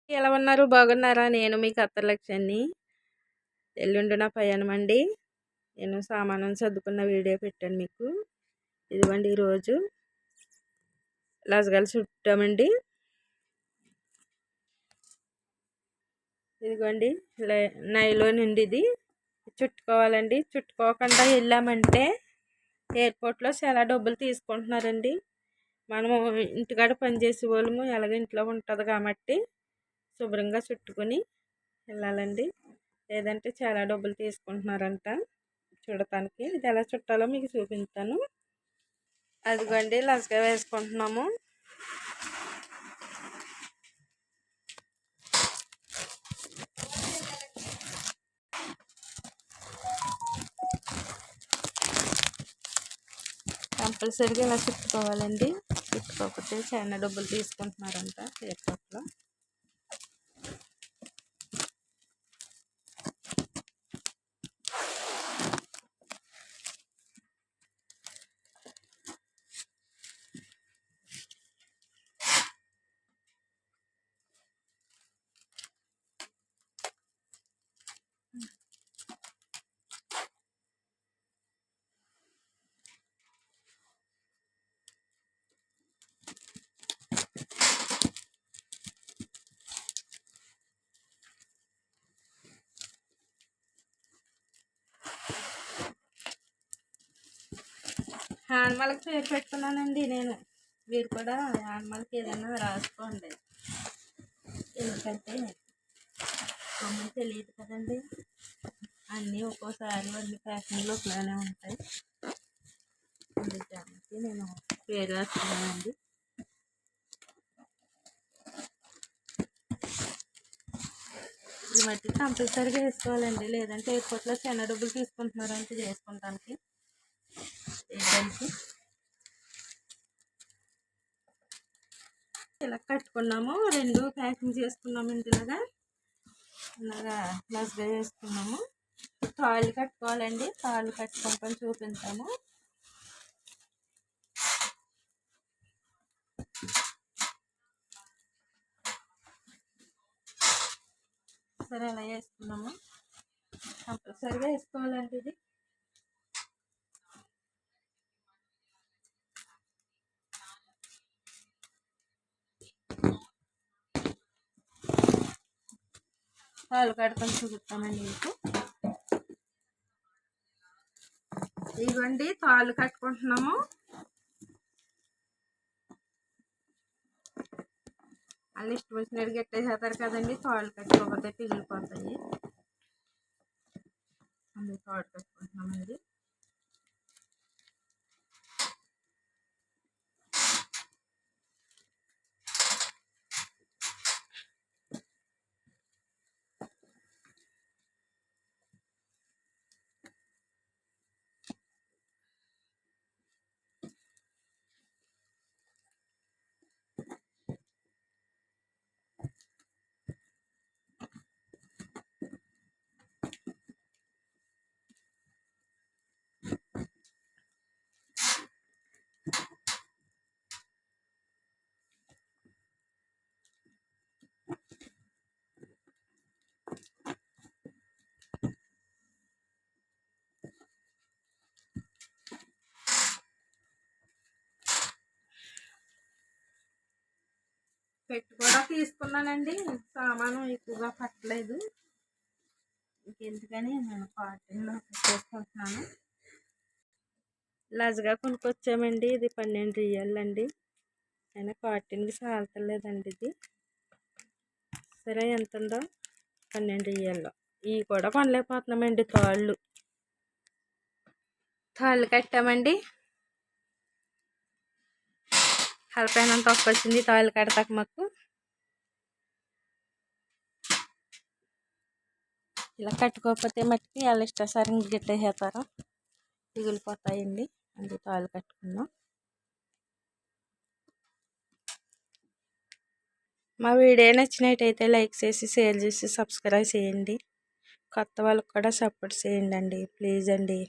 ఎలా ఉన్నారు? బాగున్నారా? నేను మీ కత్తలక్ష్మి. ఎల్లుండి నా ప్రయాణం అండి. నేను సామాను సర్దుకున్న వీడియో పెట్టాను మీకు. ఇదిగోండి ఈరోజు లజగాలు చుట్టామండి. ఇదిగోండి నైలోన్ నుండి ఇది చుట్టుకోవాలండి. చుట్టుకోకుండా వెళ్ళామంటే ఎయిర్పోర్ట్లో చాలా డబ్బులు తీసుకుంటున్నారండి. మనము ఇంటికాడ పనిచేసే వాళ్ళము ఎలాగ ఇంట్లో ఉంటుంది కాబట్టి శుభ్రంగా చుట్టుకొని వెళ్ళాలండి. లేదంటే చాలా డబ్బులు తీసుకుంటున్నారంట చూడటానికి. ఇది ఎలా చుట్టాలో మీకు చూపిస్తాను. అదిగోండి లసగా వేసుకుంటున్నాము. కంపల్సరీగా ఇలా చుట్టుకోవాలండి. చుట్టుకోకపోతే చాలా డబ్బులు తీసుకుంటున్నారంట ఎయిర్పోర్ట్లో. హ్యాండ్మాలకి పేరు పెట్టుకున్నానండి నేను. మీరు కూడా హ్యాండ్మాలకి ఏదైనా రాసుకోండి. ఎందుకంటే కొమ్మలు తెలియదు కదండి. అన్నీ ఒక్కోసారి అన్ని ఫ్యాషన్లు ఒకలానే ఉంటాయి. అందుకే నేను పేరు రాసుకున్నానండి. ఈ మట్టి కంపల్సరీగా వేసుకోవాలండి. లేదంటే ఎయిర్పోర్ట్లో చాలా డబ్బులు తీసుకుంటున్నారంటే చేసుకుంటానికి. ఏంటంటే ఇలా కట్టుకున్నాము. రెండు ప్యాకింగ్ చేసుకున్నామండి. ఇలాగా లస్గా చేసుకున్నాము. తాళ్ళు కట్టుకోవాలండి. తాళ్ళు కట్టుకుంటాం చూపించాము. సరే అలా వేసుకున్నాము. కంపల్సరీగా వేసుకోవాలండి ఇది. తాళ్ళు కట్టుకొని చూపిస్తామండి మీకు. ఇవ్వండి తాళ్ళు కట్టుకుంటున్నాము. వాళ్ళు ఇష్టం వచ్చినట్టు గట్టేసేస్తారు కదండి. తాళ్ళు కట్టుకోకపోతే పిగిలిపోతాయి. అందుకే తాళ్ళు కట్టుకుంటున్నామండి. పెట్టి కూడా తీసుకున్నానండి. సామాను ఎక్కువగా పట్టలేదు. ఇంకెందుకని నేను కాటన్లో పెట్టేసుకుంటున్నాను. లజగా కొనుక్కొచ్చామండి. ఇది 12 రియాలండి. అయినా కాటన్కి సాల్తలేదండి ఇది. సరే ఎంత ఉందో 12 రియాల్లో. ఇవి కూడా కొనలేకపోతున్నామండి. తాళ్ళు కట్టామండి. హెల్ప్ తక్కువ వచ్చింది తాళ్ళు కడతాక మాకు. ఇలా కట్టుకోకపోతే మట్టుకి వాళ్ళ ఇష్టాసారంగా గిట్టేసేస్తారు. పిగిలిపోతాయండి. అందుకే తాళ్ళు కట్టుకున్నాం. మా వీడియో నచ్చినట్టయితే లైక్ చేసి షేర్ చేసి సబ్స్క్రైబ్ చేయండి. కొత్త వాళ్ళకి కూడా సపోర్ట్ చేయండి అండి. ప్లీజ్ అండి.